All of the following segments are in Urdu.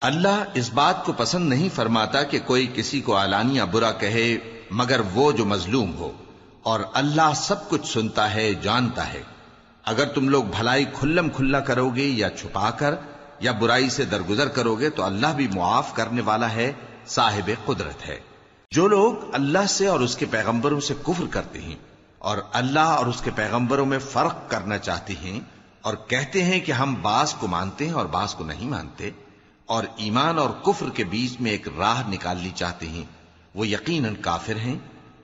اللہ اس بات کو پسند نہیں فرماتا کہ کوئی کسی کو علانیہ برا کہے مگر وہ جو مظلوم ہو، اور اللہ سب کچھ سنتا ہے، جانتا ہے۔ اگر تم لوگ بھلائی کھلم کھلا کرو گے یا چھپا کر یا برائی سے درگزر کرو گے تو اللہ بھی معاف کرنے والا ہے، صاحب قدرت ہے۔ جو لوگ اللہ سے اور اس کے پیغمبروں سے کفر کرتے ہیں اور اللہ اور اس کے پیغمبروں میں فرق کرنا چاہتے ہیں اور کہتے ہیں کہ ہم بعض کو مانتے ہیں اور بعض کو نہیں مانتے، اور ایمان اور کفر کے بیچ میں ایک راہ نکالنی چاہتے ہیں، وہ یقیناً کافر ہیں،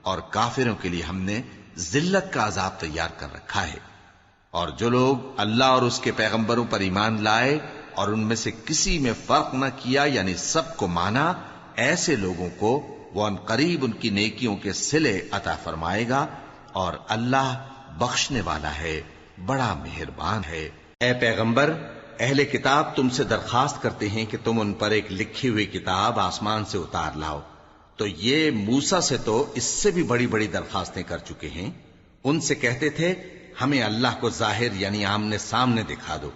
اور کافروں کے لیے ہم نے ذلت کا عذاب تیار کر رکھا ہے۔ اور جو لوگ اللہ اور اس کے پیغمبروں پر ایمان لائے اور ان میں سے کسی میں فرق نہ کیا، یعنی سب کو مانا، ایسے لوگوں کو وہ ان قریب ان کی نیکیوں کے صلے عطا فرمائے گا، اور اللہ بخشنے والا ہے، بڑا مہربان ہے۔ اے پیغمبر، اہل کتاب تم سے درخواست کرتے ہیں کہ تم ان پر ایک لکھی ہوئی کتاب آسمان سے اتار لاؤ، تو یہ موسیٰ سے تو اس سے بھی بڑی بڑی درخواستیں کر چکے ہیں۔ ان سے کہتے تھے ہمیں اللہ کو ظاہر یعنی آمنے سامنے دکھا دو،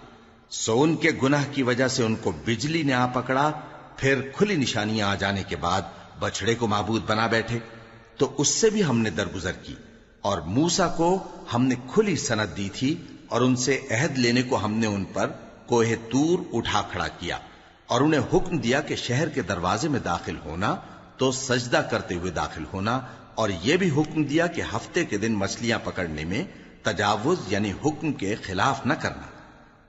سو ان کے گناہ کی وجہ سے ان کو بجلی نے آ پکڑا، پھر کھلی نشانیاں آ جانے کے بعد بچڑے کو معبود بنا بیٹھے، تو اس سے بھی ہم نے درگزر کی۔ اور موسیٰ کو ہم نے کھلی سند دی تھی، اور ان سے عہد لینے کو ہم نے ان پر کوہ طور اٹھا کھڑا کیا، اور انہیں حکم دیا کہ شہر کے دروازے میں داخل ہونا تو سجدہ کرتے ہوئے داخل ہونا، اور یہ بھی حکم دیا کہ ہفتے کے دن مچھلیاں پکڑنے میں تجاوز یعنی حکم کے خلاف نہ کرنا۔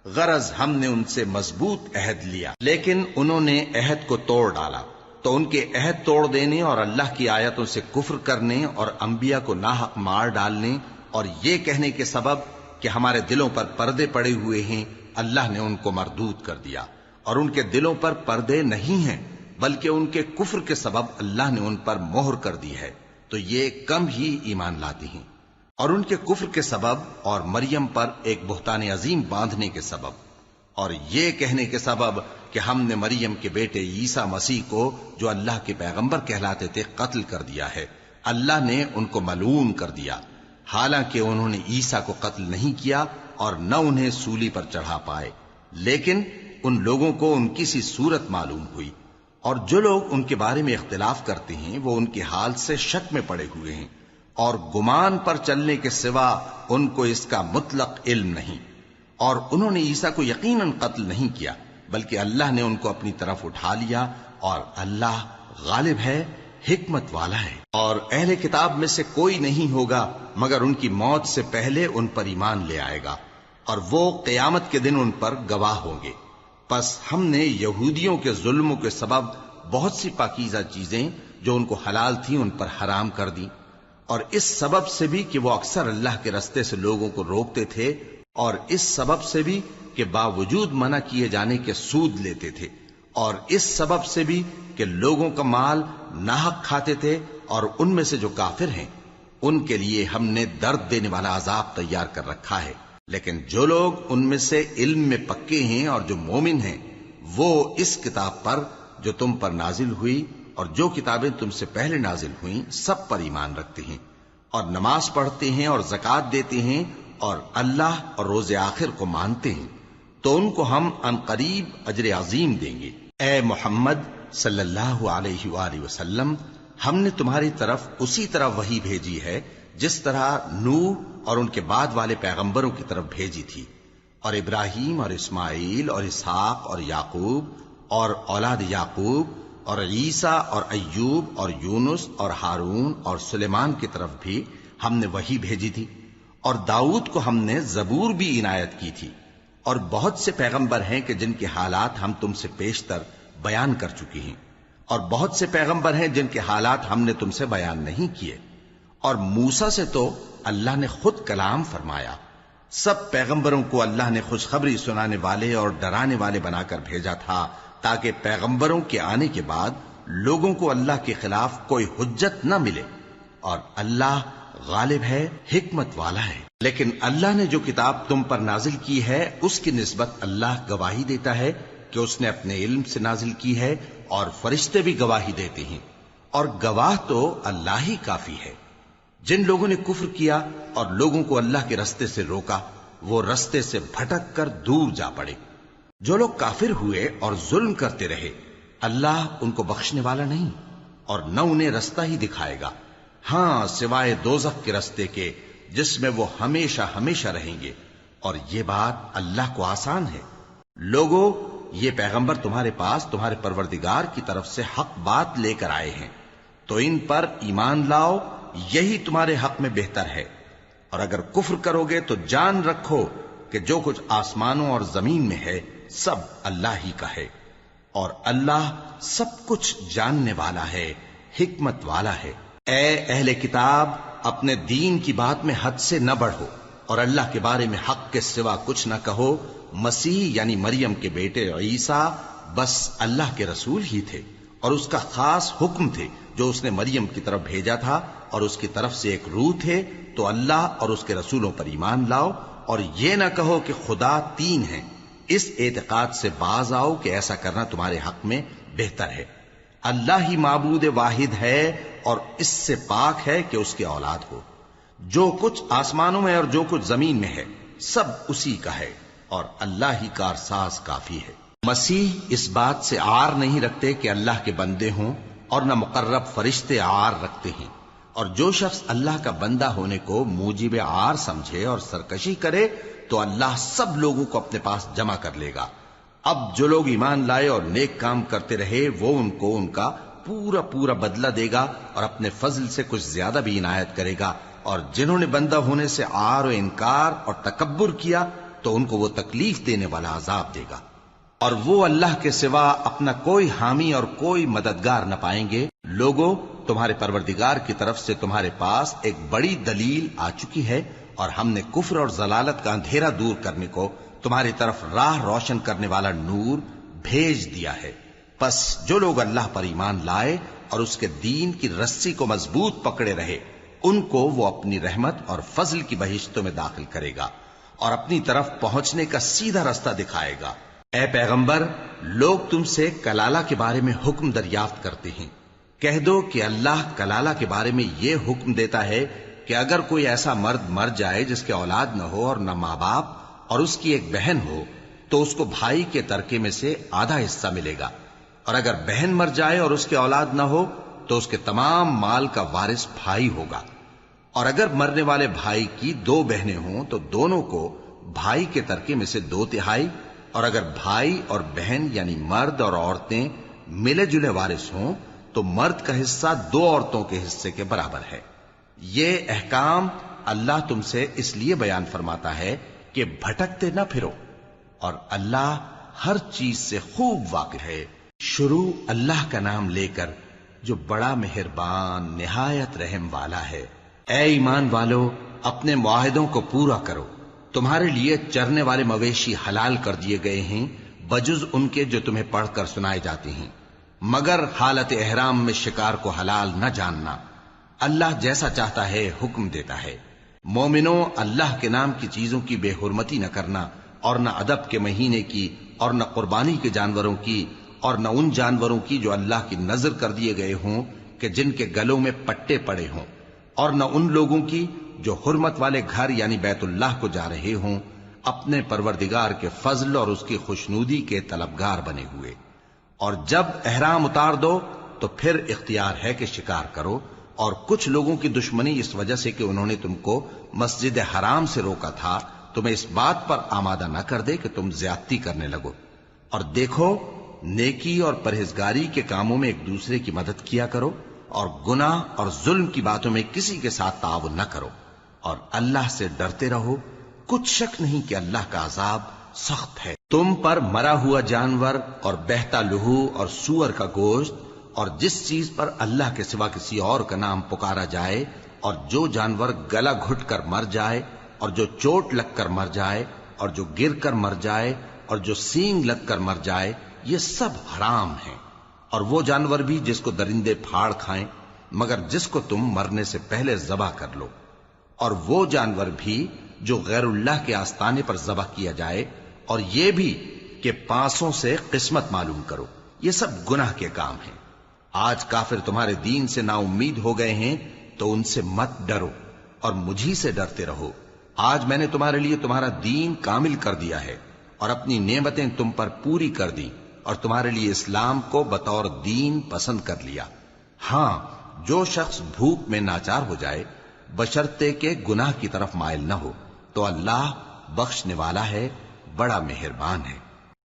غرض ہم نے ان سے مضبوط عہد لیا، لیکن انہوں نے عہد کو توڑ ڈالا، تو ان کے عہد توڑ دینے اور اللہ کی آیتوں سے کفر کرنے اور انبیاء کو ناحق مار ڈالنے اور یہ کہنے کے سبب کہ ہمارے دلوں پر پردے پڑے ہوئے ہیں، اللہ نے ان کو مردود کر دیا۔ اور ان کے دلوں پر پردے نہیں ہیں، بلکہ ان کے کفر کے سبب اللہ نے ان پر مہر کر دی ہے، تو یہ کم ہی ایمان لاتے ہیں۔ اور ان کے کفر کے سبب اور مریم پر ایک بہتان عظیم باندھنے کے سبب اور یہ کہنے کے سبب کہ ہم نے مریم کے بیٹے عیسیٰ مسیح کو جو اللہ کے پیغمبر کہلاتے تھے قتل کر دیا ہے، اللہ نے ان کو ملعون کر دیا، حالانکہ انہوں نے عیسیٰ کو قتل نہیں کیا اور نہ انہیں سولی پر چڑھا پائے، لیکن ان لوگوں کو ان کی سی صورت معلوم ہوئی۔ اور جو لوگ ان کے بارے میں اختلاف کرتے ہیں وہ ان کے حال سے شک میں پڑے ہوئے ہیں، اور گمان پر چلنے کے سوا ان کو اس کا مطلق علم نہیں۔ اور انہوں نے عیسیٰ کو یقیناً قتل نہیں کیا، بلکہ اللہ نے ان کو اپنی طرف اٹھا لیا، اور اللہ غالب ہے، حکمت والا ہے۔ اور اہل کتاب میں سے کوئی نہیں ہوگا مگر ان کی موت سے پہلے ان پر ایمان لے آئے گا، اور وہ قیامت کے دن ان پر گواہ ہوں گے۔ پس ہم نے یہودیوں کے ظلموں کے سبب بہت سی پاکیزہ چیزیں جو ان کو حلال تھیں ان پر حرام کر دیں، اور اس سبب سے بھی کہ وہ اکثر اللہ کے رستے سے لوگوں کو روکتے تھے، اور اس سبب سے بھی کہ باوجود منع کیے جانے کے سود لیتے تھے، اور اس سبب سے بھی کہ لوگوں کا مال ناحق کھاتے تھے، اور ان میں سے جو کافر ہیں ان کے لیے ہم نے درد دینے والا عذاب تیار کر رکھا ہے۔ لیکن جو لوگ ان میں سے علم میں پکے ہیں اور جو مومن ہیں وہ اس کتاب پر جو تم پر نازل ہوئی اور جو کتابیں تم سے پہلے نازل ہوئیں سب پر ایمان رکھتے ہیں، اور نماز پڑھتے ہیں اور زکوٰۃ دیتے ہیں اور اللہ اور روز آخر کو مانتے ہیں، تو ان کو ہم عنقریب اجر عظیم دیں گے۔ اے محمد صلی اللہ علیہ وآلہ وسلم، ہم نے تمہاری طرف اسی طرح وحی بھیجی ہے جس طرح نوح اور ان کے بعد والے پیغمبروں کی طرف بھیجی تھی، اور ابراہیم اور اسماعیل اور اسحاق اور یعقوب اور اولاد یعقوب اور عیسیٰ اور ایوب اور یونس اور ہارون اور سلیمان کی طرف بھی ہم نے وحی بھیجی تھی، اور داؤد کو ہم نے زبور بھی عنایت کی تھی، اور بہت سے پیغمبر ہیں کہ جن کے حالات ہم تم سے پیشتر بیان کر چکے ہیں، اور بہت سے پیغمبر ہیں جن کے حالات ہم نے تم سے بیان نہیں کیے، اور موسیٰ سے تو اللہ نے خود کلام فرمایا۔ سب پیغمبروں کو اللہ نے خوشخبری سنانے والے اور ڈرانے والے بنا کر بھیجا تھا تاکہ پیغمبروں کے آنے کے بعد لوگوں کو اللہ کے خلاف کوئی حجت نہ ملے، اور اللہ غالب ہے، حکمت والا ہے۔ لیکن اللہ نے جو کتاب تم پر نازل کی ہے اس کی نسبت اللہ گواہی دیتا ہے کہ اس نے اپنے علم سے نازل کی ہے، اور فرشتے بھی گواہی دیتے ہیں، اور گواہ تو اللہ ہی کافی ہے۔ جن لوگوں نے کفر کیا اور لوگوں کو اللہ کے رستے سے روکا وہ رستے سے بھٹک کر دور جا پڑے۔ جو لوگ کافر ہوئے اور ظلم کرتے رہے اللہ ان کو بخشنے والا نہیں اور نہ انہیں رستہ ہی دکھائے گا، ہاں سوائے دوزخ کے رستے کے جس میں وہ ہمیشہ ہمیشہ رہیں گے، اور یہ بات اللہ کو آسان ہے۔ لوگو، یہ پیغمبر تمہارے پاس تمہارے پروردگار کی طرف سے حق بات لے کر آئے ہیں، تو ان پر ایمان لاؤ، یہی تمہارے حق میں بہتر ہے، اور اگر کفر کرو گے تو جان رکھو کہ جو کچھ آسمانوں اور زمین میں ہے سب اللہ ہی کا ہے، اور اللہ سب کچھ جاننے والا ہے، حکمت والا ہے۔ اے اہل کتاب، اپنے دین کی بات میں حد سے نہ بڑھو اور اللہ کے بارے میں حق کے سوا کچھ نہ کہو۔ مسیح یعنی مریم کے بیٹے عیسیٰ بس اللہ کے رسول ہی تھے اور اس کا خاص حکم تھے جو اس نے مریم کی طرف بھیجا تھا، اور اس کی طرف سے ایک روح تھے، تو اللہ اور اس کے رسولوں پر ایمان لاؤ، اور یہ نہ کہو کہ خدا تین ہیں۔ اس اعتقاد سے باز آؤ کہ ایسا کرنا تمہارے حق میں بہتر ہے۔ اللہ ہی معبود واحد ہے اور اس سے پاک ہے کہ اس کی اولاد ہو۔ جو کچھ آسمانوں میں اور جو کچھ زمین میں ہے سب اسی کا ہے، اور اللہ ہی کارساز کافی ہے۔ مسیح اس بات سے عار نہیں رکھتے کہ اللہ کے بندے ہوں، اور نہ مقرب فرشتے عار رکھتے ہیں، اور جو شخص اللہ کا بندہ ہونے کو موجب عار سمجھے اور سرکشی کرے تو اللہ سب لوگوں کو اپنے پاس جمع کر لے گا۔ اب جو لوگ ایمان لائے اور نیک کام کرتے رہے وہ ان کو ان کا پورا پورا بدلہ دے گا اور اپنے فضل سے کچھ زیادہ بھی عنایت کرے گا، اور جنہوں نے بندہ ہونے سے عار و انکار اور تکبر کیا تو ان کو وہ تکلیف دینے والا عذاب دے گا، اور وہ اللہ کے سوا اپنا کوئی حامی اور کوئی مددگار نہ پائیں گے۔ لوگوں، تمہارے پروردگار کی طرف سے تمہارے پاس ایک بڑی دلیل آ چکی ہے، اور ہم نے کفر اور ضلالت کا اندھیرا دور کرنے کو تمہاری طرف راہ روشن کرنے والا نور بھیج دیا ہے۔ پس جو لوگ اللہ پر ایمان لائے اور اس کے دین کی رسی کو مضبوط پکڑے رہے ان کو وہ اپنی رحمت اور فضل کی بہشتوں میں داخل کرے گا اور اپنی طرف پہنچنے کا سیدھا رستہ دکھائے گا۔ اے پیغمبر، لوگ تم سے کلالہ کے بارے میں حکم دریافت کرتے ہیں، کہہ دو کہ اللہ کلالہ کے بارے میں یہ حکم دیتا ہے کہ اگر کوئی ایسا مرد مر جائے جس کے اولاد نہ ہو اور نہ ماں باپ اور اس کی ایک بہن ہو تو اس کو بھائی کے ترکے میں سے آدھا حصہ ملے گا، اور اگر بہن مر جائے اور اس کے اولاد نہ ہو تو اس کے تمام مال کا وارث بھائی ہوگا، اور اگر مرنے والے بھائی کی دو بہنیں ہوں تو دونوں کو بھائی کے ترکے میں سے 2/3، اور اگر بھائی اور بہن یعنی مرد اور عورتیں ملے جلے وارث ہوں تو مرد کا حصہ 2 عورتوں کے حصے کے برابر ہے۔ یہ احکام اللہ تم سے اس لیے بیان فرماتا ہے کہ بھٹکتے نہ پھرو، اور اللہ ہر چیز سے خوب واقف ہے۔ شروع اللہ کا نام لے کر جو بڑا مہربان نہایت رحم والا ہے۔ اے ایمان والو، اپنے معاہدوں کو پورا کرو۔ تمہارے لیے چرنے والے مویشی حلال کر دیے گئے ہیں بجز ان کے جو تمہیں پڑھ کر سنائے جاتے ہیں، مگر حالت احرام میں شکار کو حلال نہ جاننا۔ اللہ جیسا چاہتا ہے حکم دیتا ہے۔ مومنوں، اللہ کے نام کی چیزوں کی بے حرمتی نہ کرنا، اور نہ ادب کے مہینے کی، اور نہ قربانی کے جانوروں کی، اور نہ ان جانوروں کی جو اللہ کی نذر کر دیے گئے ہوں کہ جن کے گلوں میں پٹے پڑے ہوں، اور نہ ان لوگوں کی جو حرمت والے گھر یعنی بیت اللہ کو جا رہے ہوں اپنے پروردگار کے فضل اور اس کی خوشنودی کے طلبگار بنے ہوئے۔ اور جب احرام اتار دو تو پھر اختیار ہے کہ شکار کرو، اور کچھ لوگوں کی دشمنی اس وجہ سے کہ انہوں نے تم کو مسجد حرام سے روکا تھا تمہیں اس بات پر آمادہ نہ کر دے کہ تم زیادتی کرنے لگو۔ اور دیکھو، نیکی اور پرہیزگاری کے کاموں میں ایک دوسرے کی مدد کیا کرو، اور گناہ اور ظلم کی باتوں میں کسی کے ساتھ تعاون نہ کرو، اور اللہ سے ڈرتے رہو۔ کچھ شک نہیں کہ اللہ کا عذاب سخت ہے۔ تم پر مرا ہوا جانور اور بہتا لہو اور سور کا گوشت اور جس چیز پر اللہ کے سوا کسی اور کا نام پکارا جائے، اور جو جانور گلا گھٹ کر مر جائے، اور جو چوٹ لگ کر مر جائے، اور جو گر کر مر جائے، اور جو سینگ لگ کر مر جائے، یہ سب حرام ہیں۔ اور وہ جانور بھی جس کو درندے پھاڑ کھائیں، مگر جس کو تم مرنے سے پہلے ذبح کر لو، اور وہ جانور بھی جو غیر اللہ کے آستانے پر ذبح کیا جائے، اور یہ بھی کہ پانسوں سے قسمت معلوم کرو، یہ سب گناہ کے کام ہیں۔ آج کافر تمہارے دین سے نا امید ہو گئے ہیں تو ان سے مت ڈرو اور مجھی سے ڈرتے رہو۔ آج میں نے تمہارے لیے تمہارا دین کامل کر دیا ہے، اور اپنی نعمتیں تم پر پوری کر دی اور تمہارے لیے اسلام کو بطور دین پسند کر لیا۔ ہاں، جو شخص بھوک میں ناچار ہو جائے بشرطے کہ گناہ کی طرف مائل نہ ہو تو اللہ بخشنے والا ہے، بڑا مہربان ہے۔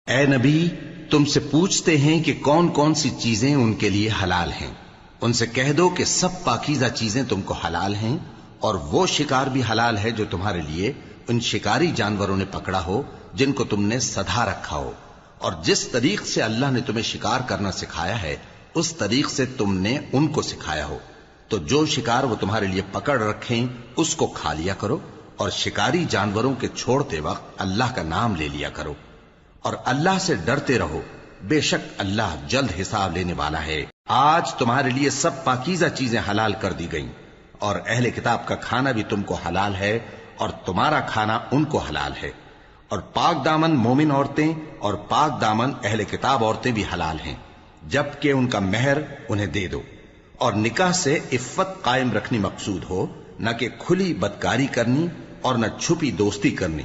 اے نبی، تم سے پوچھتے ہیں کہ کون کون سی چیزیں ان کے لیے حلال ہیں۔ ان سے کہہ دو کہ سب پاکیزہ چیزیں تم کو حلال ہیں، اور وہ شکار بھی حلال ہے جو تمہارے لیے ان شکاری جانوروں نے پکڑا ہو جن کو تم نے سدھا رکھا ہو، اور جس طریق سے اللہ نے تمہیں شکار کرنا سکھایا ہے اس طریق سے تم نے ان کو سکھایا ہو، تو جو شکار وہ تمہارے لیے پکڑ رکھیں اس کو کھا لیا کرو، اور شکاری جانوروں کے چھوڑتے وقت اللہ کا نام لے لیا کرو، اور اللہ سے ڈرتے رہو، بے شک اللہ جلد حساب لینے والا ہے۔ آج تمہارے لیے سب پاکیزہ چیزیں حلال کر دی گئیں، اور اہل کتاب کا کھانا بھی تم کو حلال ہے اور تمہارا کھانا ان کو حلال ہے، اور پاک دامن مومن عورتیں اور پاک دامن اہل کتاب عورتیں بھی حلال ہیں، جبکہ ان کا مہر انہیں دے دو، اور نکاح سے عفت قائم رکھنی مقصود ہو، نہ کہ کھلی بدکاری کرنی اور نہ چھپی دوستی کرنی۔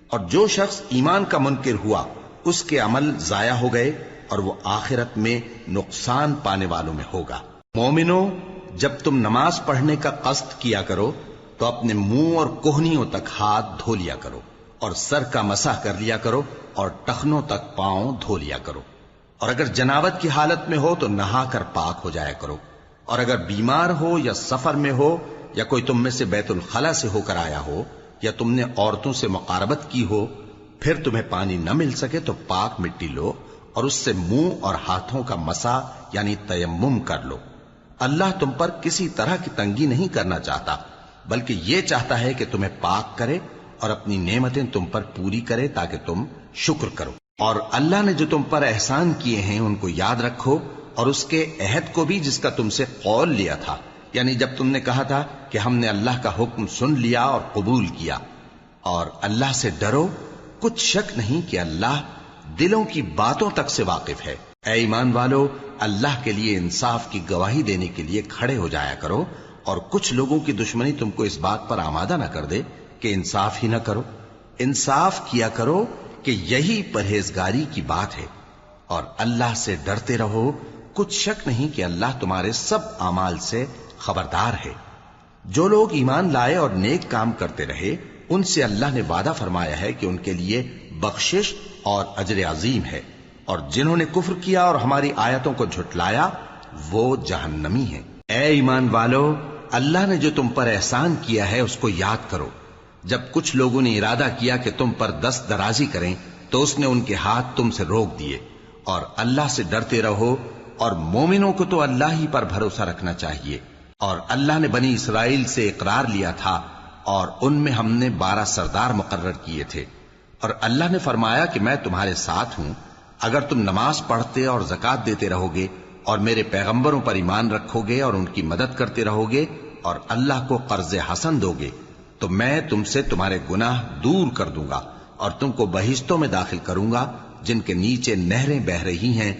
اور جو شخص ایمان کا منکر ہوا اس کے عمل ضائع ہو گئے اور وہ آخرت میں نقصان پانے والوں میں ہوگا۔ مومنو، جب تم نماز پڑھنے کا قصد کیا کرو تو اپنے منہ اور کوہنیوں تک ہاتھ دھو لیا کرو، اور سر کا مسح کر لیا کرو، اور ٹخنوں تک پاؤں دھو لیا کرو، اور اگر جنابت کی حالت میں ہو تو نہا کر پاک ہو جایا کرو، اور اگر بیمار ہو یا سفر میں ہو یا کوئی تم میں سے بیت الخلا سے ہو کر آیا ہو یا تم نے عورتوں سے مقاربت کی ہو، پھر تمہیں پانی نہ مل سکے تو پاک مٹی لو اور اس سے منہ اور ہاتھوں کا مسح یعنی تیمم کر لو۔ اللہ تم پر کسی طرح کی تنگی نہیں کرنا چاہتا، بلکہ یہ چاہتا ہے کہ تمہیں پاک کرے اور اپنی نعمتیں تم پر پوری کرے تاکہ تم شکر کرو۔ اور اللہ نے جو تم پر احسان کیے ہیں ان کو یاد رکھو، اور اس کے عہد کو بھی جس کا تم سے قول لیا تھا، یعنی جب تم نے کہا تھا کہ ہم نے اللہ کا حکم سن لیا اور قبول کیا۔ اور اللہ سے ڈرو، کچھ شک نہیں کہ اللہ دلوں کی باتوں تک سے واقف ہے۔ اے ایمان والو، اللہ کے لیے انصاف کی گواہی دینے کے لیے کھڑے ہو جایا کرو، اور کچھ لوگوں کی دشمنی تم کو اس بات پر آمادہ نہ کر دے کہ انصاف ہی نہ کرو۔ انصاف کیا کرو کہ یہی پرہیزگاری کی بات ہے، اور اللہ سے ڈرتے رہو، کچھ شک نہیں کہ اللہ تمہارے سب اعمال سے خبردار ہے۔ جو لوگ ایمان لائے اور نیک کام کرتے رہے ان سے اللہ نے وعدہ فرمایا ہے کہ ان کے لیے بخشش اور اجر عظیم ہے، اور جنہوں نے کفر کیا اور ہماری آیتوں کو جھٹلایا وہ جہنمی ہیں۔ اے ایمان والو، اللہ نے جو تم پر احسان کیا ہے اس کو یاد کرو۔ جب کچھ لوگوں نے ارادہ کیا کہ تم پر دست درازی کریں تو اس نے ان کے ہاتھ تم سے روک دیے، اور اللہ سے ڈرتے رہو، اور مومنوں کو تو اللہ ہی پر بھروسہ رکھنا چاہیے۔ اور اللہ نے بنی اسرائیل سے اقرار لیا تھا اور ان میں ہم نے 12 سردار مقرر کیے تھے، اور اللہ نے فرمایا کہ میں تمہارے ساتھ ہوں، اگر تم نماز پڑھتے اور زکوٰۃ دیتے رہو گے اور میرے پیغمبروں پر ایمان رکھو گے اور ان کی مدد کرتے رہو گے اور اللہ کو قرض حسن دو گے تو میں تم سے تمہارے گناہ دور کر دوں گا اور تم کو بہشتوں میں داخل کروں گا جن کے نیچے نہریں بہ رہی ہیں۔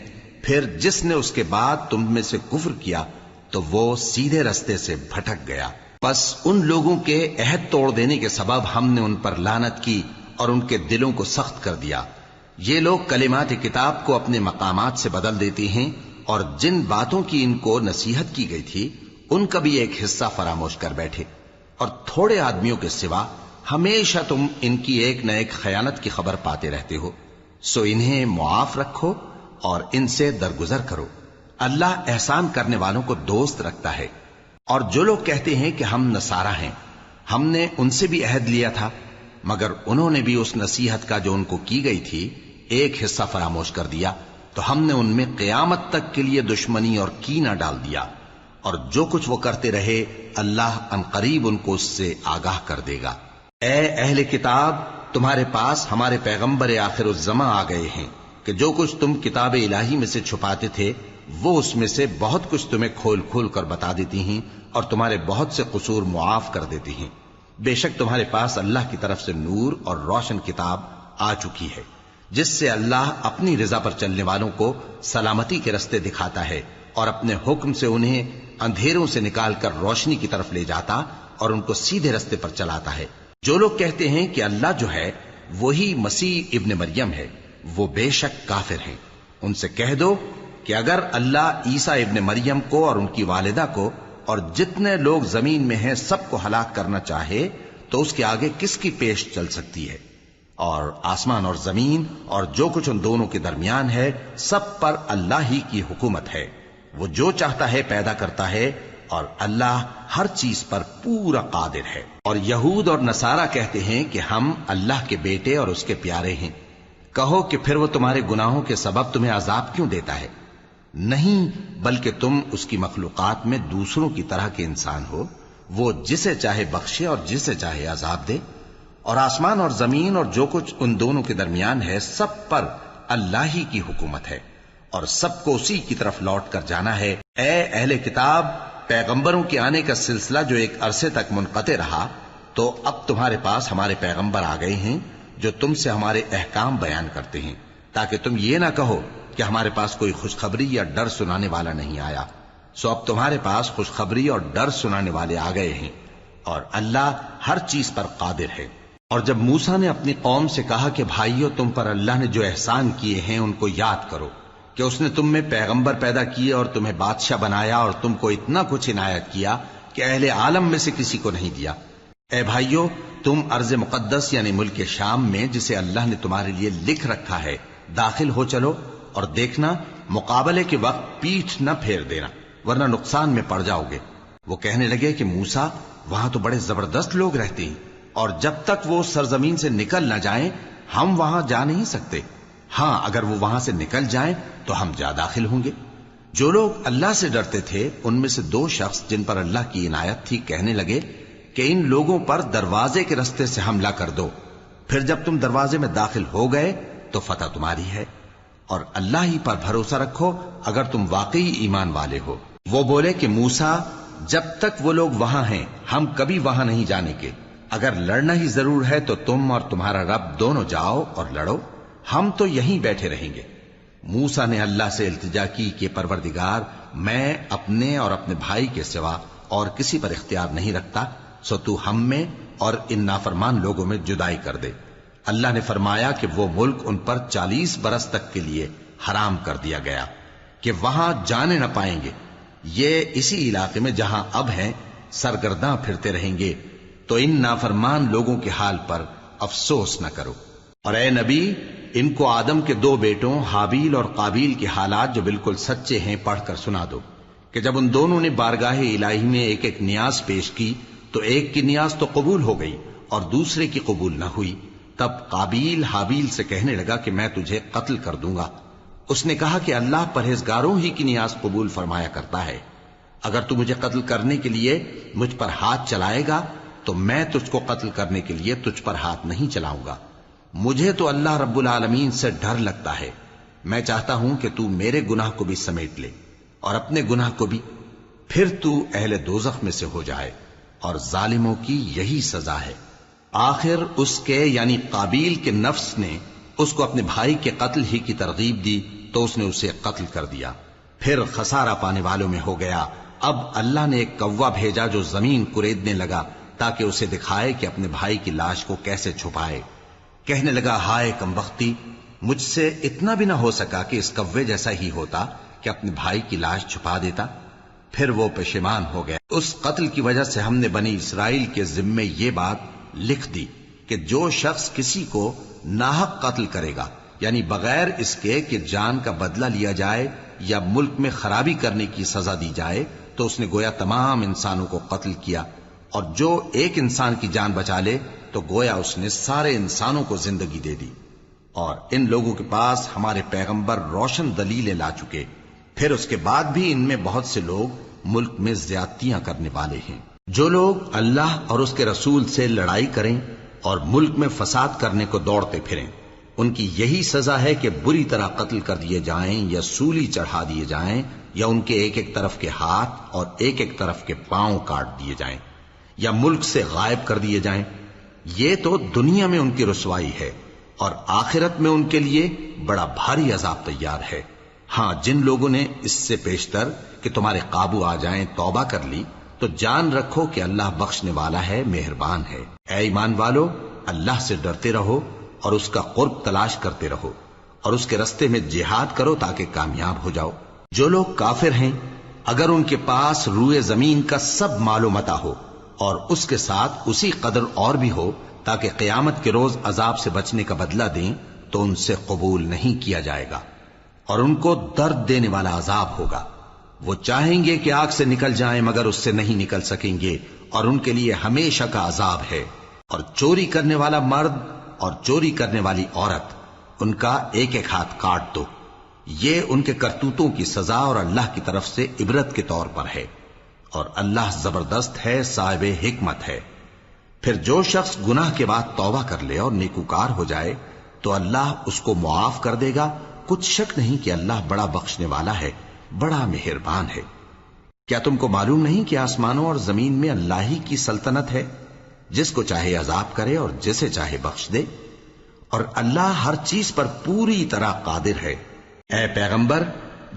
پھر جس نے اس کے بعد تم میں سے کفر کیا تو وہ سیدھے رستے سے بھٹک گیا۔ پس ان لوگوں کے عہد توڑ دینے کے سبب ہم نے ان پر لعنت کی اور ان کے دلوں کو سخت کر دیا۔ یہ لوگ کلمات کتاب کو اپنے مقامات سے بدل دیتے ہیں، اور جن باتوں کی ان کو نصیحت کی گئی تھی ان کا بھی ایک حصہ فراموش کر بیٹھے، اور تھوڑے آدمیوں کے سوا ہمیشہ تم ان کی ایک نہ ایک خیانت کی خبر پاتے رہتے ہو، سو انہیں معاف رکھو اور ان سے درگزر کرو۔ اللہ احسان کرنے والوں کو دوست رکھتا ہے۔ اور جو لوگ کہتے ہیں کہ ہم نصارہ ہیں، ہم نے ان سے بھی عہد لیا تھا، مگر انہوں نے بھی اس نصیحت کا جو ان کو کی گئی تھی ایک حصہ فراموش کر دیا، تو ہم نے ان میں قیامت تک کے لیے دشمنی اور کینہ ڈال دیا، اور جو کچھ وہ کرتے رہے اللہ عنقریب ان کو اس سے آگاہ کر دے گا۔ اے اہل کتاب، تمہارے پاس ہمارے پیغمبر آخر الزماں آ گئے ہیں کہ جو کچھ تم کتاب الہی میں سے چھپاتے تھے وہ اس میں سے بہت کچھ تمہیں کھول کھول کر بتا دیتی ہیں اور تمہارے بہت سے قصور معاف کر دیتی ہیں۔ بے شک تمہارے پاس اللہ کی طرف سے نور اور روشن کتاب آ چکی ہے، جس سے اللہ اپنی رضا پر چلنے والوں کو سلامتی کے رستے دکھاتا ہے اور اپنے حکم سے انہیں اندھیروں سے نکال کر روشنی کی طرف لے جاتا اور ان کو سیدھے رستے پر چلاتا ہے۔ جو لوگ کہتے ہیں کہ اللہ جو ہے وہی مسیح ابن مریم ہے، وہ بے شک کافر ہیں۔ ان سے کہہ دو کہ اگر اللہ عیسیٰ ابن مریم کو اور ان کی والدہ کو اور جتنے لوگ زمین میں ہیں سب کو ہلاک کرنا چاہے تو اس کے آگے کس کی پیش چل سکتی ہے؟ اور آسمان اور زمین اور جو کچھ ان دونوں کے درمیان ہے سب پر اللہ ہی کی حکومت ہے۔ وہ جو چاہتا ہے پیدا کرتا ہے، اور اللہ ہر چیز پر پورا قادر ہے۔ اور یہود اور نصارہ کہتے ہیں کہ ہم اللہ کے بیٹے اور اس کے پیارے ہیں۔ کہو کہ پھر وہ تمہارے گناہوں کے سبب تمہیں عذاب کیوں دیتا ہے؟ نہیں، بلکہ تم اس کی مخلوقات میں دوسروں کی طرح کے انسان ہو، وہ جسے چاہے بخشے اور جسے چاہے عذاب دے۔ اور آسمان اور زمین اور جو کچھ ان دونوں کے درمیان ہے سب پر اللہ ہی کی حکومت ہے، اور سب کو اسی کی طرف لوٹ کر جانا ہے۔ اے اہل کتاب، پیغمبروں کے آنے کا سلسلہ جو ایک عرصے تک منقطع رہا، تو اب تمہارے پاس ہمارے پیغمبر آ گئے ہیں جو تم سے ہمارے احکام بیان کرتے ہیں، تاکہ تم یہ نہ کہو کہ ہمارے پاس کوئی خوشخبری یا ڈر سنانے والا نہیں آیا۔ سو اب تمہارے پاس خوشخبری اور ڈر سنانے والے آ گئے ہیں، اور اللہ ہر چیز پر قادر ہے۔ اور جب موسیٰ نے اپنی قوم سے کہا کہ بھائیو، تم پر اللہ نے جو احسان کیے ہیں ان کو یاد کرو، کہ اس نے تم میں پیغمبر پیدا کیے اور تمہیں بادشاہ بنایا اور تم کو اتنا کچھ عنایت کیا کہ اہل عالم میں سے کسی کو نہیں دیا۔ اے بھائیو، تم ارض مقدس یعنی ملک شام میں، جسے اللہ نے تمہارے لیے لکھ رکھا ہے، داخل ہو چلو، اور دیکھنا مقابلے کے وقت پیٹھ نہ پھیر دینا، ورنہ نقصان میں پڑ جاؤ گے۔ وہ کہنے لگے کہ موسیٰ، وہاں تو بڑے زبردست لوگ رہتے ہیں، اور جب تک وہ سرزمین سے نکل نہ جائیں ہم وہاں جا نہیں سکتے۔ ہاں، اگر وہ وہاں سے نکل جائیں تو ہم جا داخل ہوں گے۔ جو لوگ اللہ سے ڈرتے تھے ان میں سے دو شخص جن پر اللہ کی عنایت تھی کہنے لگے کہ ان لوگوں پر دروازے کے رستے سے حملہ کر دو، پھر جب تم دروازے میں داخل ہو گئے تو فتح تمہاری ہے، اور اللہ ہی پر بھروسہ رکھو اگر تم واقعی ایمان والے ہو۔ وہ بولے کہ موسیٰ، جب تک وہ لوگ وہاں ہیں ہم کبھی وہاں نہیں جانے کے، اگر لڑنا ہی ضرور ہے تو تم اور تمہارا رب دونوں جاؤ اور لڑو، ہم تو یہیں بیٹھے رہیں گے۔ موسیٰ نے اللہ سے التجا کی کہ پروردگار، میں اپنے اور اپنے بھائی کے سوا اور کسی پر اختیار نہیں رکھتا، سو تو ہم میں اور ان نافرمان لوگوں میں جدائی کر دے۔ اللہ نے فرمایا کہ وہ ملک ان پر 40 برس تک کے لیے حرام کر دیا گیا کہ وہاں جانے نہ پائیں گے۔ یہ اسی علاقے میں جہاں اب ہیں سرگرداں پھرتے رہیں گے، تو ان نافرمان لوگوں کے حال پر افسوس نہ کرو۔ اور اے نبی، ان کو آدم کے 2 بیٹوں حابیل اور قابیل کے حالات جو بالکل سچے ہیں پڑھ کر سنا دو، کہ جب ان دونوں نے بارگاہ الہی میں ایک ایک نیاز پیش کی تو ایک کی نیاز تو قبول ہو گئی اور دوسرے کی قبول نہ ہوئی۔ تب قابیل حابیل سے کہنے لگا کہ میں تجھے قتل کر دوں گا۔ اس نے کہا کہ اللہ پرہیزگاروں ہی کی نیاز قبول فرمایا کرتا ہے، اگر تو مجھے قتل کرنے کے لیے مجھ پر ہاتھ چلائے گا تو میں تجھ کو قتل کرنے کے لیے تجھ پر ہاتھ نہیں چلاؤں گا۔ مجھے تو اللہ رب العالمین سے ڈر لگتا ہے، میں چاہتا ہوں کہ تو میرے گناہ کو بھی سمیٹ لے اور اپنے گناہ کو بھی، پھر تو اہل دوزخ میں سے ہو جائے، اور ظالموں کی یہی سزا ہے۔ آخر اس کے یعنی قابیل کے نفس نے اس کو اپنے بھائی کے قتل ہی کی ترغیب دی تو اس نے اسے قتل کر دیا، پھر خسارہ پانے والوں میں ہو گیا۔ اب اللہ نے ایک کوا بھیجا جو زمین کریدنے لگا تاکہ اسے دکھائے کہ اپنے بھائی کی لاش کو کیسے چھپائے۔ کہنے لگا، ہائے کمبختی، مجھ سے اتنا بھی نہ ہو سکا کہ اس کوے جیسا ہی ہوتا کہ اپنے بھائی کی لاش چھپا دیتا۔ پھر وہ پشیمان ہو گیا۔ اس قتل کی وجہ سے ہم نے بنی اسرائیل کے ذمے یہ بات لکھ دی کہ جو شخص کسی کو ناحق قتل کرے گا، یعنی بغیر اس کے کہ جان کا بدلہ لیا جائے یا ملک میں خرابی کرنے کی سزا دی جائے، تو اس نے گویا تمام انسانوں کو قتل کیا، اور جو ایک انسان کی جان بچا لے تو گویا اس نے سارے انسانوں کو زندگی دے دی۔ اور ان لوگوں کے پاس ہمارے پیغمبر روشن دلیلیں لا چکے، پھر اس کے بعد بھی ان میں بہت سے لوگ ملک میں زیادتیاں کرنے والے ہیں۔ جو لوگ اللہ اور اس کے رسول سے لڑائی کریں اور ملک میں فساد کرنے کو دوڑتے پھریں، ان کی یہی سزا ہے کہ بری طرح قتل کر دیے جائیں یا سولی چڑھا دیے جائیں، یا ان کے ایک ایک طرف کے ہاتھ اور ایک ایک طرف کے پاؤں کاٹ دیے جائیں، یا ملک سے غائب کر دیے جائیں۔ یہ تو دنیا میں ان کی رسوائی ہے، اور آخرت میں ان کے لیے بڑا بھاری عذاب تیار ہے۔ ہاں، جن لوگوں نے اس سے پیشتر کہ تمہارے قابو آ جائیں توبہ کر لی تو جان رکھو کہ اللہ بخشنے والا ہے، مہربان ہے۔ اے ایمان والو، اللہ سے ڈرتے رہو اور اس کا قرب تلاش کرتے رہو اور اس کے رستے میں جہاد کرو تاکہ کامیاب ہو جاؤ۔ جو لوگ کافر ہیں اگر ان کے پاس روئے زمین کا سب مال و متاع ہو اور اس کے ساتھ اسی قدر اور بھی ہو تاکہ قیامت کے روز عذاب سے بچنے کا بدلہ دیں تو ان سے قبول نہیں کیا جائے گا اور ان کو درد دینے والا عذاب ہوگا۔ وہ چاہیں گے کہ آگ سے نکل جائیں مگر اس سے نہیں نکل سکیں گے اور ان کے لیے ہمیشہ کا عذاب ہے۔ اور چوری کرنے والا مرد اور چوری کرنے والی عورت ان کا ایک ایک ہاتھ کاٹ دو، یہ ان کے کرتوتوں کی سزا اور اللہ کی طرف سے عبرت کے طور پر ہے، اور اللہ زبردست ہے، صاحب حکمت ہے۔ پھر جو شخص گناہ کے بعد توبہ کر لے اور نیکوکار ہو جائے تو اللہ اس کو معاف کر دے گا، کچھ شک نہیں کہ اللہ بڑا بخشنے والا ہے، بڑا مہربان ہے۔ کیا تم کو معلوم نہیں کہ آسمانوں اور زمین میں اللہ ہی کی سلطنت ہے، جس کو چاہے عذاب کرے اور جسے چاہے بخش دے، اور اللہ ہر چیز پر پوری طرح قادر ہے۔ اے پیغمبر،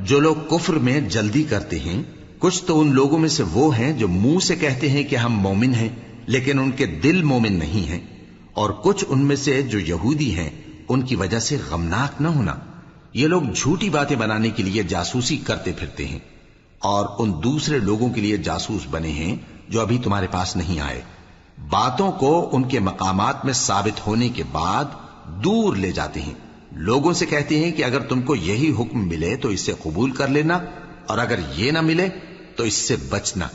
جو لوگ کفر میں جلدی کرتے ہیں کچھ تو ان لوگوں میں سے وہ ہیں جو منہ سے کہتے ہیں کہ ہم مومن ہیں لیکن ان کے دل مومن نہیں ہیں، اور کچھ ان میں سے جو یہودی ہیں ان کی وجہ سے غمناک نہ ہونا۔ یہ لوگ جھوٹی باتیں بنانے کے لیے جاسوسی کرتے پھرتے ہیں اور ان دوسرے لوگوں کے لیے جاسوس بنے ہیں جو ابھی تمہارے پاس نہیں آئے، باتوں کو ان کے مقامات میں ثابت ہونے کے بعد دور لے جاتے ہیں، لوگوں سے کہتے ہیں کہ اگر تم کو یہی حکم ملے تو اسے قبول کر لینا اور اگر یہ نہ ملے تو اس سے بچنا،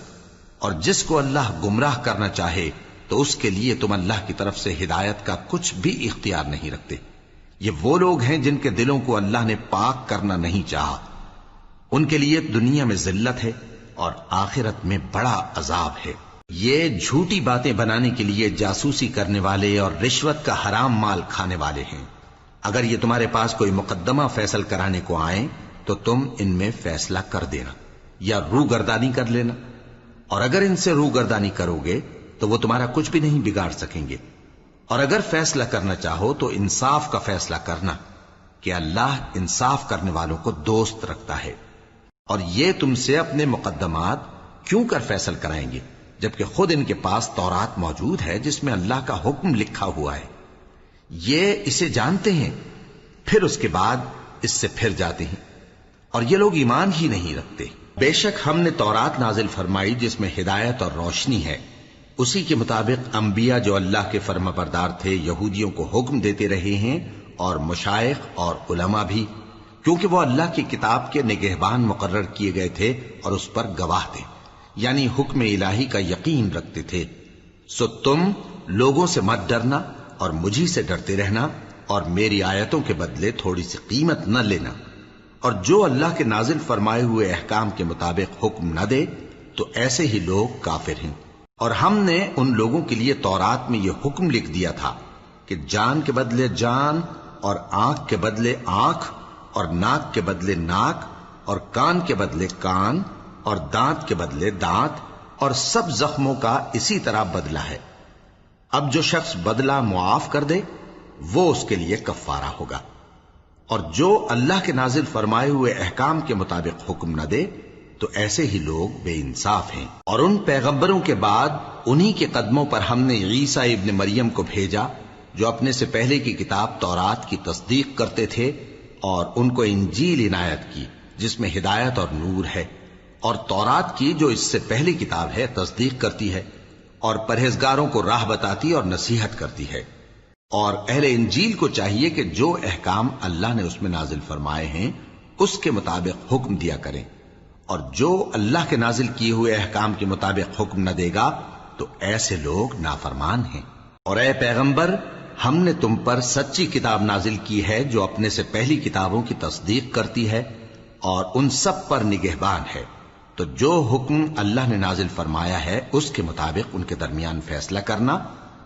اور جس کو اللہ گمراہ کرنا چاہے تو اس کے لیے تم اللہ کی طرف سے ہدایت کا کچھ بھی اختیار نہیں رکھتے۔ یہ وہ لوگ ہیں جن کے دلوں کو اللہ نے پاک کرنا نہیں چاہا، ان کے لیے دنیا میں ذلت ہے اور آخرت میں بڑا عذاب ہے۔ یہ جھوٹی باتیں بنانے کے لیے جاسوسی کرنے والے اور رشوت کا حرام مال کھانے والے ہیں۔ اگر یہ تمہارے پاس کوئی مقدمہ فیصل کرانے کو آئیں تو تم ان میں فیصلہ کر دینا یا روگردانی کر لینا، اور اگر ان سے روگردانی کرو گے تو وہ تمہارا کچھ بھی نہیں بگاڑ سکیں گے، اور اگر فیصلہ کرنا چاہو تو انصاف کا فیصلہ کرنا کہ اللہ انصاف کرنے والوں کو دوست رکھتا ہے۔ اور یہ تم سے اپنے مقدمات کیوں کر فیصل کرائیں گے جبکہ خود ان کے پاس تورات موجود ہے جس میں اللہ کا حکم لکھا ہوا ہے، یہ اسے جانتے ہیں پھر اس کے بعد اس سے پھر جاتے ہیں، اور یہ لوگ ایمان ہی نہیں رکھتے۔ بے شک ہم نے تورات نازل فرمائی جس میں ہدایت اور روشنی ہے، اسی کے مطابق انبیاء جو اللہ کے فرما بردار تھے یہودیوں کو حکم دیتے رہے ہیں، اور مشائخ اور علماء بھی، کیونکہ وہ اللہ کی کتاب کے نگہبان مقرر کیے گئے تھے اور اس پر گواہ تھے، یعنی حکم الہی کا یقین رکھتے تھے۔ سو تم لوگوں سے مت ڈرنا اور مجھی سے ڈرتے رہنا، اور میری آیتوں کے بدلے تھوڑی سی قیمت نہ لینا، اور جو اللہ کے نازل فرمائے ہوئے احکام کے مطابق حکم نہ دے تو ایسے ہی لوگ کافر ہیں۔ اور ہم نے ان لوگوں کے لیے تورات میں یہ حکم لکھ دیا تھا کہ جان کے بدلے جان، اور آنکھ کے بدلے آنکھ، اور ناک کے بدلے ناک، اور کان کے بدلے کان، اور دانت کے بدلے دانت، اور سب زخموں کا اسی طرح بدلہ ہے۔ اب جو شخص بدلہ معاف کر دے وہ اس کے لیے کفارہ ہوگا، اور جو اللہ کے نازل فرمائے ہوئے احکام کے مطابق حکم نہ دے تو ایسے ہی لوگ بے انصاف ہیں۔ اور ان پیغمبروں کے بعد انہی کے قدموں پر ہم نے عیسیٰ ابن مریم کو بھیجا جو اپنے سے پہلے کی کتاب تورات کی تصدیق کرتے تھے، اور ان کو انجیل عنایت کی جس میں ہدایت اور نور ہے، اور تورات کی جو اس سے پہلی کتاب ہے تصدیق کرتی ہے اور پرہیزگاروں کو راہ بتاتی اور نصیحت کرتی ہے۔ اور اہل انجیل کو چاہیے کہ جو احکام اللہ نے اس میں نازل فرمائے ہیں اس کے مطابق حکم دیا کریں، اور جو اللہ کے نازل کیے ہوئے احکام کے مطابق حکم نہ دے گا تو ایسے لوگ نافرمان ہیں۔ اور اے پیغمبر، ہم نے تم پر سچی کتاب نازل کی ہے جو اپنے سے پہلی کتابوں کی تصدیق کرتی ہے اور ان سب پر نگہبان ہے، تو جو حکم اللہ نے نازل فرمایا ہے اس کے مطابق ان کے درمیان فیصلہ کرنا،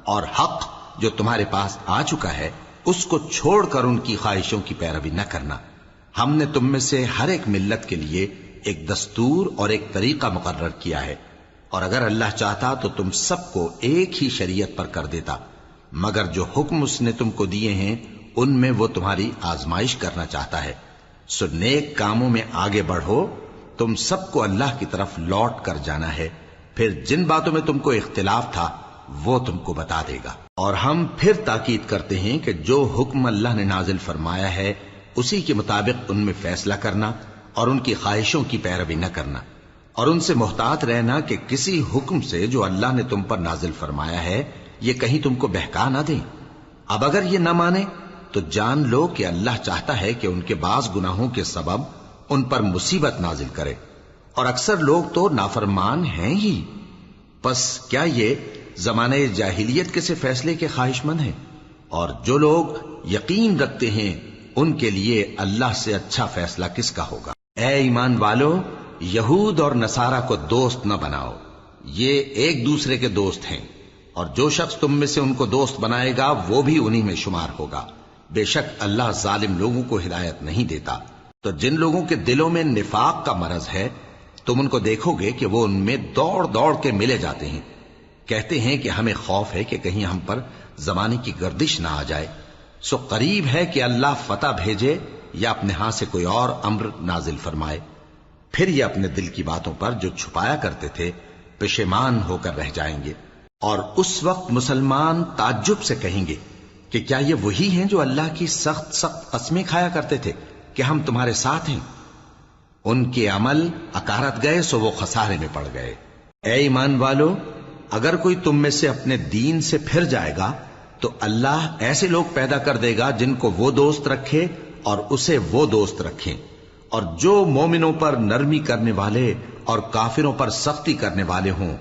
اور حق جو تمہارے پاس آ چکا ہے اس کو چھوڑ کر ان کی خواہشوں کی پیروی نہ کرنا۔ ہم نے تم میں سے ہر ایک ملت کے لیے ایک دستور اور ایک طریقہ مقرر کیا ہے، اور اگر اللہ چاہتا تو تم سب کو ایک ہی شریعت پر کر دیتا، مگر جو حکم اس نے تم کو دیے ہیں ان میں وہ تمہاری آزمائش کرنا چاہتا ہے۔ سو نیک کاموں میں آگے بڑھو، تم سب کو اللہ کی طرف لوٹ کر جانا ہے۔ پھر جن باتوں میں تم کو اختلاف تھا وہ تم کو بتا دے گا۔ اور ہم پھر تاکید کرتے ہیں کہ جو حکم اللہ نے نازل فرمایا ہے اسی کے مطابق ان میں فیصلہ کرنا اور ان کی خواہشوں کی پیروی نہ کرنا، اور ان سے محتاط رہنا کہ کسی حکم سے جو اللہ نے تم پر نازل فرمایا ہے یہ کہیں تم کو بہکا نہ دیں۔ اب اگر یہ نہ مانے تو جان لو کہ اللہ چاہتا ہے کہ ان کے بعض گناہوں کے سبب ان پر مصیبت نازل کرے، اور اکثر لوگ تو نافرمان ہیں ہی۔ پس کیا یہ زمانہ جاہلیت کے سے فیصلے کے خواہش مند ہیں؟ اور جو لوگ یقین رکھتے ہیں ان کے لیے اللہ سے اچھا فیصلہ کس کا ہوگا؟ اے ایمان والو، یہود اور نصارہ کو دوست نہ بناؤ، یہ ایک دوسرے کے دوست ہیں، اور جو شخص تم میں سے ان کو دوست بنائے گا وہ بھی انہی میں شمار ہوگا۔ بے شک اللہ ظالم لوگوں کو ہدایت نہیں دیتا۔ تو جن لوگوں کے دلوں میں نفاق کا مرض ہے تم ان کو دیکھو گے کہ وہ ان میں دوڑ دوڑ کے ملے جاتے ہیں، کہتے ہیں کہ ہمیں خوف ہے کہ کہیں ہم پر زمانے کی گردش نہ آ جائے، سو قریب ہے کہ اللہ فتح بھیجے یا اپنے ہاں سے کوئی اور امر نازل فرمائے، پھر یہ اپنے دل کی باتوں پر جو چھپایا کرتے تھے پشیمان ہو کر رہ جائیں گے۔ اور اس وقت مسلمان تعجب سے کہیں گے کہ کیا یہ وہی ہیں جو اللہ کی سخت سخت قسمیں کھایا کرتے تھے کہ ہم تمہارے ساتھ ہیں؟ ان کے عمل اکارت گئے سو وہ خسارے میں پڑ گئے۔ اے ایمان والو، اگر کوئی تم میں سے اپنے دین سے پھر جائے گا تو اللہ ایسے لوگ پیدا کر دے گا جن کو وہ دوست رکھے اور اسے وہ دوست رکھیں، اور جو مومنوں پر نرمی کرنے والے اور کافروں پر سختی کرنے والے ہوں،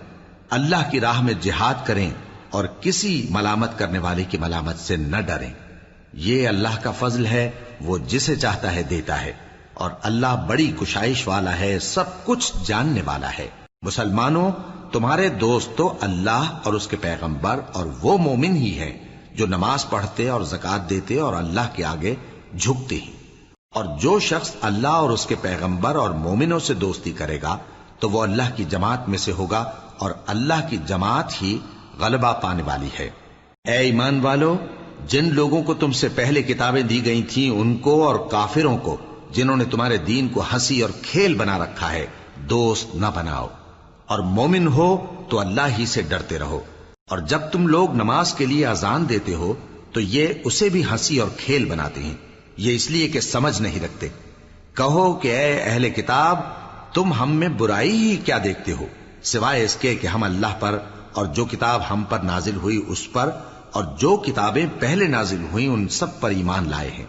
اللہ کی راہ میں جہاد کریں اور کسی ملامت کرنے والے کی ملامت سے نہ ڈریں۔ یہ اللہ کا فضل ہے، وہ جسے چاہتا ہے دیتا ہے، اور اللہ بڑی کشائش والا ہے، سب کچھ جاننے والا ہے۔ مسلمانوں، تمہارے دوست تو اللہ اور اس کے پیغمبر اور وہ مومن ہی ہیں جو نماز پڑھتے اور زکوٰۃ دیتے اور اللہ کے آگے جھکتے ہیں۔ اور جو شخص اللہ اور اس کے پیغمبر اور مومنوں سے دوستی کرے گا تو وہ اللہ کی جماعت میں سے ہوگا، اور اللہ کی جماعت ہی غلبہ پانے والی ہے۔ اے ایمان والو، جن لوگوں کو تم سے پہلے کتابیں دی گئی تھیں ان کو اور کافروں کو جنہوں نے تمہارے دین کو ہنسی اور کھیل بنا رکھا ہے دوست نہ بناؤ، اور مومن ہو تو اللہ ہی سے ڈرتے رہو۔ اور جب تم لوگ نماز کے لیے اذان دیتے ہو تو یہ اسے بھی ہنسی اور کھیل بناتے ہیں، یہ اس لیے کہ سمجھ نہیں رکھتے۔ کہو کہ اے اہل کتاب، تم ہم میں برائی ہی کیا دیکھتے ہو، سوائے اس کے کہ ہم اللہ پر اور جو کتاب ہم پر نازل ہوئی اس پر اور جو کتابیں پہلے نازل ہوئیں ان سب پر ایمان لائے ہیں،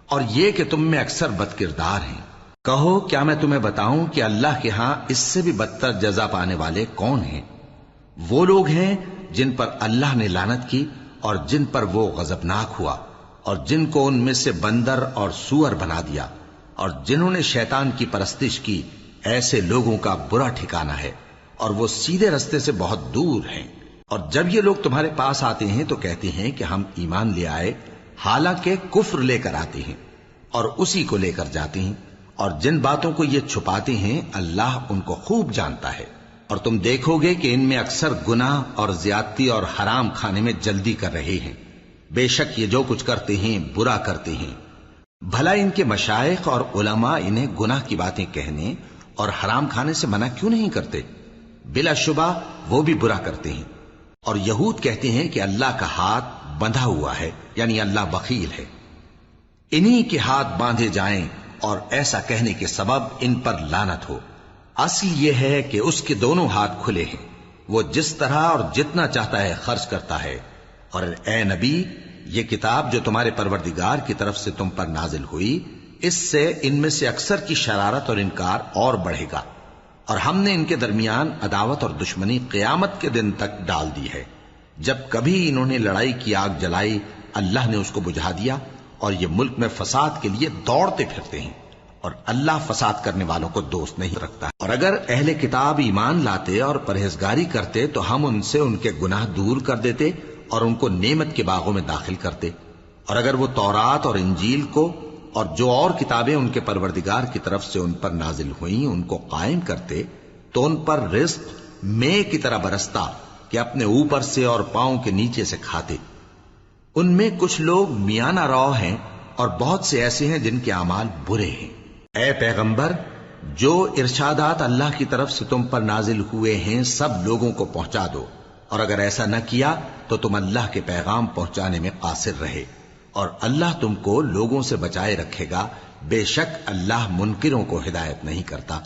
اور یہ کہ تم میں اکثر بد کردار ہیں۔ کہو کیا میں تمہیں بتاؤں کہ اللہ کے ہاں اس سے بھی بدتر جزا پانے والے کون ہیں؟ وہ لوگ ہیں جن پر اللہ نے لعنت کی اور جن پر وہ غضبناک ہوا، اور جن کو ان میں سے بندر اور سور بنا دیا، اور جنہوں نے شیطان کی پرستش کی، ایسے لوگوں کا برا ٹھکانہ ہے، اور وہ سیدھے رستے سے بہت دور ہیں۔ اور جب یہ لوگ تمہارے پاس آتے ہیں تو کہتے ہیں کہ ہم ایمان لے آئے، حالانکہ کفر لے کر آتے ہیں اور اسی کو لے کر جاتے ہیں، اور جن باتوں کو یہ چھپاتے ہیں اللہ ان کو خوب جانتا ہے۔ اور تم دیکھو گے کہ ان میں اکثر گناہ اور زیادتی اور حرام کھانے میں جلدی کر رہے ہیں، بے شک یہ جو کچھ کرتے ہیں برا کرتے ہیں۔ بھلا ان کے مشائخ اور علماء انہیں گناہ کی باتیں کہنے اور حرام کھانے سے منع کیوں نہیں کرتے؟ بلا شبہ وہ بھی برا کرتے ہیں۔ اور یہود کہتے ہیں کہ اللہ کا ہاتھ بندھا ہوا ہے، یعنی اللہ بخیل ہے، انہی کے ہاتھ باندھے جائیں، اور ایسا کہنے کے سبب ان پر لعنت ہو۔ اصل یہ ہے کہ اس کے دونوں ہاتھ کھلے ہیں، وہ جس طرح اور جتنا چاہتا ہے خرچ کرتا ہے۔ اور اے نبی، یہ کتاب جو تمہارے پروردگار کی طرف سے تم پر نازل ہوئی، اس سے ان میں سے اکثر کی شرارت اور انکار اور بڑھے گا، اور ہم نے ان کے درمیان عداوت اور دشمنی قیامت کے دن تک ڈال دی ہے۔ جب کبھی انہوں نے لڑائی کی آگ جلائی اللہ نے اس کو بجھا دیا، اور یہ ملک میں فساد کے لیے دوڑتے پھرتے ہیں، اور اللہ فساد کرنے والوں کو دوست نہیں رکھتا۔ اور اگر اہل کتاب ایمان لاتے اور پرہیزگاری کرتے تو ہم ان سے ان کے گناہ دور کر دیتے اور ان کو نعمت کے باغوں میں داخل کرتے۔ اور اگر وہ تورات اور انجیل کو اور جو اور کتابیں ان کے پروردگار کی طرف سے ان پر نازل ہوئیں ان کو قائم کرتے تو ان پر رزق مے کی طرح برستا کہ اپنے اوپر سے اور پاؤں کے نیچے سے کھاتے۔ ان میں کچھ لوگ میانہ رو ہیں اور بہت سے ایسے ہیں جن کے اعمال برے ہیں۔ اے پیغمبر، جو ارشادات اللہ کی طرف سے تم پر نازل ہوئے ہیں سب لوگوں کو پہنچا دو، اور اگر ایسا نہ کیا تو تم اللہ کے پیغام پہنچانے میں قاصر رہے، اور اللہ تم کو لوگوں سے بچائے رکھے گا، بے شک اللہ منکروں کو ہدایت نہیں کرتا۔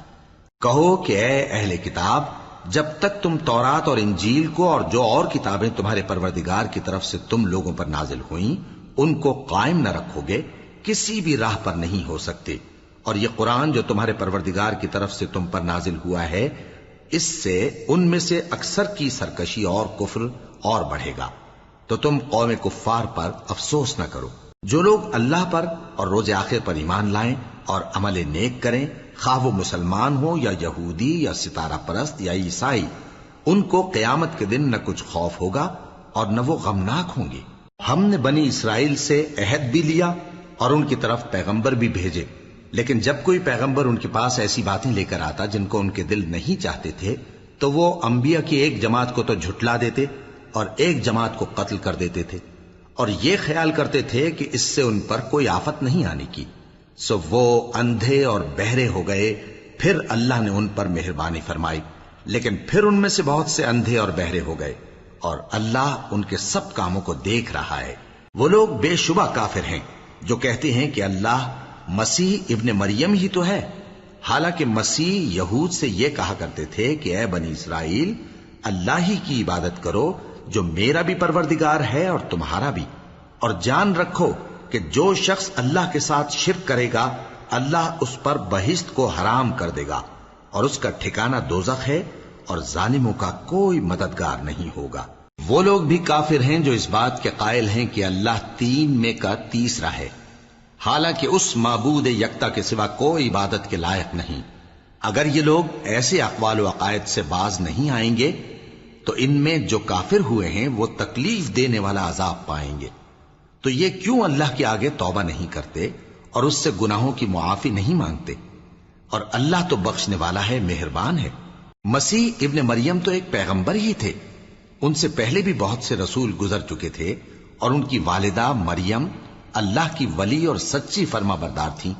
کہو کہ اے اہل کتاب، جب تک تم تورات اور انجیل کو اور جو اور کتابیں تمہارے پروردگار کی طرف سے تم لوگوں پر نازل ہوئیں ان کو قائم نہ رکھو گے، کسی بھی راہ پر نہیں ہو سکتے۔ اور یہ قرآن جو تمہارے پروردگار کی طرف سے تم پر نازل ہوا ہے، اس سے ان میں سے اکثر کی سرکشی اور کفر اور بڑھے گا، تو تم قوم کفار پر افسوس نہ کرو۔ جو لوگ اللہ پر اور روز آخر پر ایمان لائیں اور عمل نیک کریں، خواہ وہ مسلمان ہو یا یہودی یا ستارہ پرست یا عیسائی، ان کو قیامت کے دن نہ کچھ خوف ہوگا اور نہ وہ غمناک ہوں گے۔ ہم نے بنی اسرائیل سے عہد بھی لیا اور ان کی طرف پیغمبر بھی بھیجے، لیکن جب کوئی پیغمبر ان کے پاس ایسی باتیں لے کر آتا جن کو ان کے دل نہیں چاہتے تھے تو وہ انبیاء کی ایک جماعت کو تو جھٹلا دیتے اور ایک جماعت کو قتل کر دیتے تھے، اور یہ خیال کرتے تھے کہ اس سے ان پر کوئی آفت نہیں آنے کی، سو وہ اندھے اور بہرے ہو گئے۔ پھر اللہ نے ان پر مہربانی فرمائی، لیکن پھر ان میں سے بہت سے اندھے اور بہرے ہو گئے، اور اللہ ان کے سب کاموں کو دیکھ رہا ہے۔ وہ لوگ بے شبہ کافر ہیں جو کہتے ہیں کہ اللہ مسیح ابن مریم ہی تو ہے، حالانکہ مسیح یہود سے یہ کہا کرتے تھے کہ اے بنی اسرائیل، اللہ ہی کی عبادت کرو جو میرا بھی پروردگار ہے اور تمہارا بھی، اور جان رکھو کہ جو شخص اللہ کے ساتھ شرک کرے گا اللہ اس پر بہشت کو حرام کر دے گا، اور اس کا ٹھکانہ دوزخ ہے، اور ظالموں کا کوئی مددگار نہیں ہوگا۔ وہ لوگ بھی کافر ہیں جو اس بات کے قائل ہیں کہ اللہ تین میں کا تیسرا ہے، حالانکہ اس معبود یکتا کے سوا کوئی عبادت کے لائق نہیں۔ اگر یہ لوگ ایسے اقوال و عقائد سے باز نہیں آئیں گے تو ان میں جو کافر ہوئے ہیں وہ تکلیف دینے والا عذاب پائیں گے۔ تو یہ کیوں اللہ کے آگے توبہ نہیں کرتے اور اس سے گناہوں کی معافی نہیں مانگتے؟ اور اللہ تو بخشنے والا ہے، مہربان ہے۔ مسیح ابن مریم تو ایک پیغمبر ہی تھے، ان سے پہلے بھی بہت سے رسول گزر چکے تھے، اور ان کی والدہ مریم اللہ کی ولی اور سچی فرما بردار تھیں،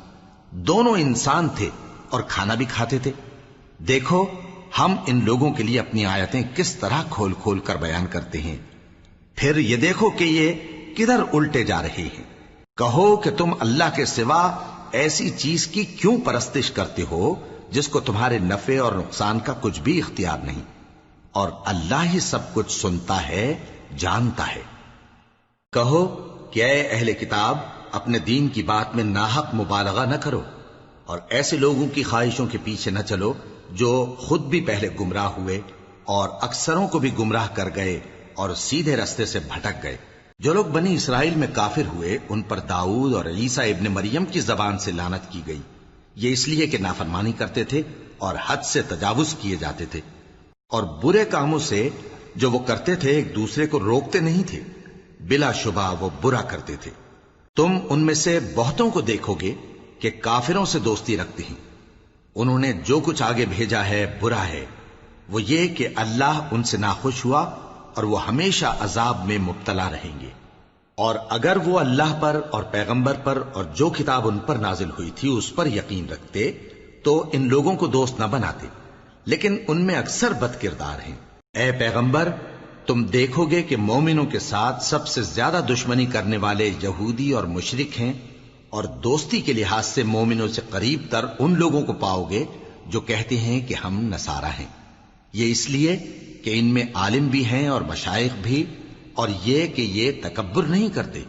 دونوں انسان تھے اور کھانا بھی کھاتے تھے۔ دیکھو ہم ان لوگوں کے لیے اپنی آیتیں کس طرح کھول کھول کر بیان کرتے ہیں، پھر یہ دیکھو کہ یہ کدھر الٹے جا رہے ہیں۔ کہو کہ تم اللہ کے سوا ایسی چیز کی کیوں پرستش کرتے ہو جس کو تمہارے نفع اور نقصان کا کچھ بھی اختیار نہیں، اور اللہ ہی سب کچھ سنتا ہے، جانتا ہے۔ کہو کہ اے اہل کتاب، اپنے دین کی بات میں ناحق مبالغہ نہ کرو، اور ایسے لوگوں کی خواہشوں کے پیچھے نہ چلو جو خود بھی پہلے گمراہ ہوئے اور اکثروں کو بھی گمراہ کر گئے اور سیدھے رستے سے بھٹک گئے۔ جو لوگ بنی اسرائیل میں کافر ہوئے ان پر داؤد اور عیسیٰ ابن مریم کی زبان سے لعنت کی گئی، یہ اس لیے کہ نافرمانی کرتے تھے اور حد سے تجاوز کیے جاتے تھے، اور برے کاموں سے جو وہ کرتے تھے ایک دوسرے کو روکتے نہیں تھے، بلا شبہ وہ برا کرتے تھے۔ تم ان میں سے بہتوں کو دیکھو گے کہ کافروں سے دوستی رکھتے ہیں، انہوں نے جو کچھ آگے بھیجا ہے برا ہے، وہ یہ کہ اللہ ان سے ناخوش ہوا اور وہ ہمیشہ عذاب میں مبتلا رہیں گے۔ اور اگر وہ اللہ پر اور پیغمبر پر اور جو کتاب ان پر نازل ہوئی تھی اس پر یقین رکھتے تو ان لوگوں کو دوست نہ بناتے، لیکن ان میں اکثر بد کردار ہیں۔ اے پیغمبر، تم دیکھو گے کہ مومنوں کے ساتھ سب سے زیادہ دشمنی کرنے والے یہودی اور مشرک ہیں، اور دوستی کے لحاظ سے مومنوں سے قریب تر ان لوگوں کو پاؤ گے جو کہتے ہیں کہ ہم نصارہ ہیں۔ یہ اس لیے کہ ان میں عالم بھی ہیں اور مشائخ بھی، اور یہ کہ یہ تکبر نہیں کرتے۔